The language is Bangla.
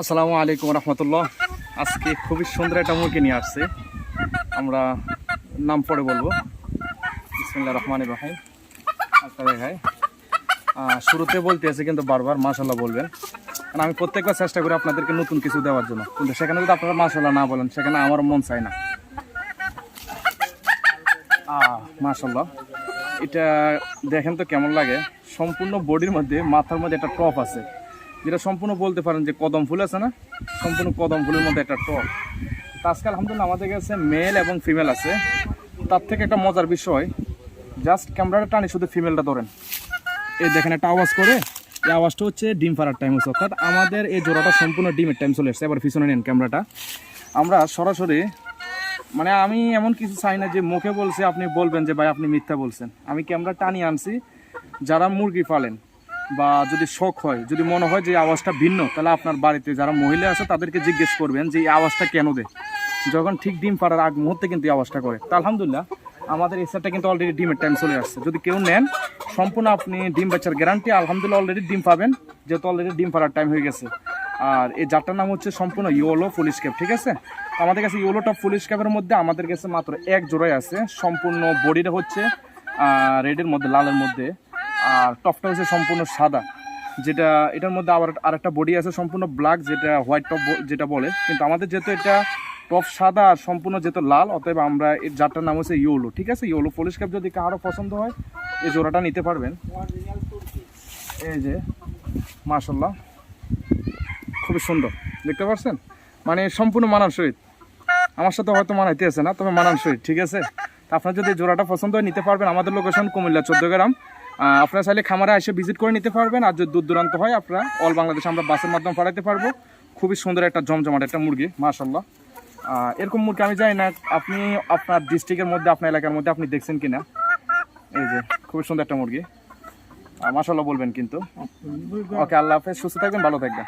আসসালামু আলাইকুম রহমতুল্লাহ। আজকে খুবই সুন্দর একটা মুরগি নিয়ে আসছে। আমরা নাম পরে বলবো। বিসমিল্লাহির রহমানির রহিম। আচ্ছা দেখাই, শুরুতে বলতে আছে কিন্তু বারবার মাশাআল্লাহ বলবেন, কারণ আমি প্রত্যেকবার চেষ্টা করি আপনাদেরকে নতুন কিছু দেওয়ার জন্য, কিন্তু সেখানে যদি আপনারা মাশাআল্লাহ না বলেন সেখানে আমার মন চায় না। মাশাআল্লাহ, এটা দেখেন তো কেমন লাগে। সম্পূর্ণ বডির মধ্যে মাথার মধ্যে একটা টপ আছে, যেটা সম্পূর্ণ বলতে পারেন যে কদম ফুল আছে না, সম্পূর্ণ কদম ফুলের মধ্যে একটা টপ। আজকে আলহামদুলিল্লাহ আমাদের কাছে মেল এবং ফিমেল আছে। তার থেকে একটা মজার বিষয়, জাস্ট ক্যামেরাটা টানি শুধু ফিমেলটা ধরেন, এই দেখেন একটা আওয়াজ করে, এই আওয়াজটা হচ্ছে ডিম ফারার টাইম হচ্ছে, অর্থাৎ আমাদের এই জোড়াটা সম্পূর্ণ ডিমের টাইম চলে এসছে। এবার পিছনে নেন ক্যামেরাটা, আমরা সরাসরি মানে আমি এমন কিছু চাই না যে মুখে বলছি আপনি বলবেন যে ভাই আপনি মিথ্যা বলছেন। আমি ক্যামেরা টানিয়ে আনছি, যারা মুরগি পালেন বা যদি শখ হয়, যদি মনে হয় যে আওয়াজটা ভিন্ন, তাহলে আপনার বাড়িতে যারা মহিলা আছে তাদেরকে জিজ্ঞেস করবেন যে এই আওয়াজটা কেন দেয়। যখন ঠিক ডিম পাড়ার আগ মুহূর্তে কিন্তু এই আওয়াজটা করে। তা আলহামদুলিল্লাহ আমাদের এই সেটটা কিন্তু অলরেডি ডিমের টাইম চলে আসছে। যদি কেউ নেন সম্পূর্ণ আপনি ডিম বাচ্চার গ্যারান্টি, আলহামদুলিল্লাহ অলরেডি ডিম পাবেন, যেহেতু অলরেডি ডিম পাড়ার টাইম হয়ে গেছে। আর এই জাতটার নাম হচ্ছে সম্পূর্ণ ইয়েলো ফুল স্ক্যাপ, ঠিক আছে। আমাদের কাছে ইয়েলো টপ ফুল স্ক্যাপের মধ্যে আমাদের কাছে মাত্র এক জোড়াই আছে। সম্পূর্ণ বডিটা হচ্ছে রেডের মধ্যে, লালের মধ্যে, আর টপটা হচ্ছে সম্পূর্ণ সাদা। যেটা এটার মধ্যে আবার আরেকটা বডি আছে সম্পূর্ণ ব্ল্যাক, যেটা হোয়াইট টপ যেটা বলে, কিন্তু আমাদের যেহেতু এটা টপ সাদা আর সম্পূর্ণ যেহেতু লাল, অতএব আমরা এই জাতটার নাম হচ্ছে ইয়েলো, ঠিক আছে। ইয়েলো ফুল স্ক্যাপ যদি কারো পছন্দ হয় এই জোড়াটা নিতে পারবেন। এই যে মাশাআল্লাহ খুবই সুন্দর দেখতে পাচ্ছেন, মানে সম্পূর্ণ মানানসই। আমার সাথে হয়তো মানাইতে আছে না, তবে মানানসই, ঠিক আছে। আপনার যদি জোড়াটা পছন্দ হয় নিতে পারবেন। আমাদের লোকেশন কুমিল্লা 14 গ্রাম। আপনারা চাইলে খামারে এসে ভিজিট করে নিতে পারবেন, আর যদি দূর দূরান্ত হয় আপনারা অল বাংলাদেশে আমরা বাসের মাধ্যমে পাঠাতে পারবো। খুবই সুন্দর একটা জমজমাট একটা মুরগি মাশাআল্লাহ। এরকম মুরগি আমি জানি না আপনি আপনার ডিস্ট্রিক্টের মধ্যে, আপনার এলাকার মধ্যে আপনি দেখছেন কিনা। এই যে খুবই সুন্দর একটা মুরগি, মাশাআল্লাহ বলবেন কিন্তু। ওকে, আল্লাহ হাফেজ, সুস্থ থাকবেন, ভালো থাকবেন।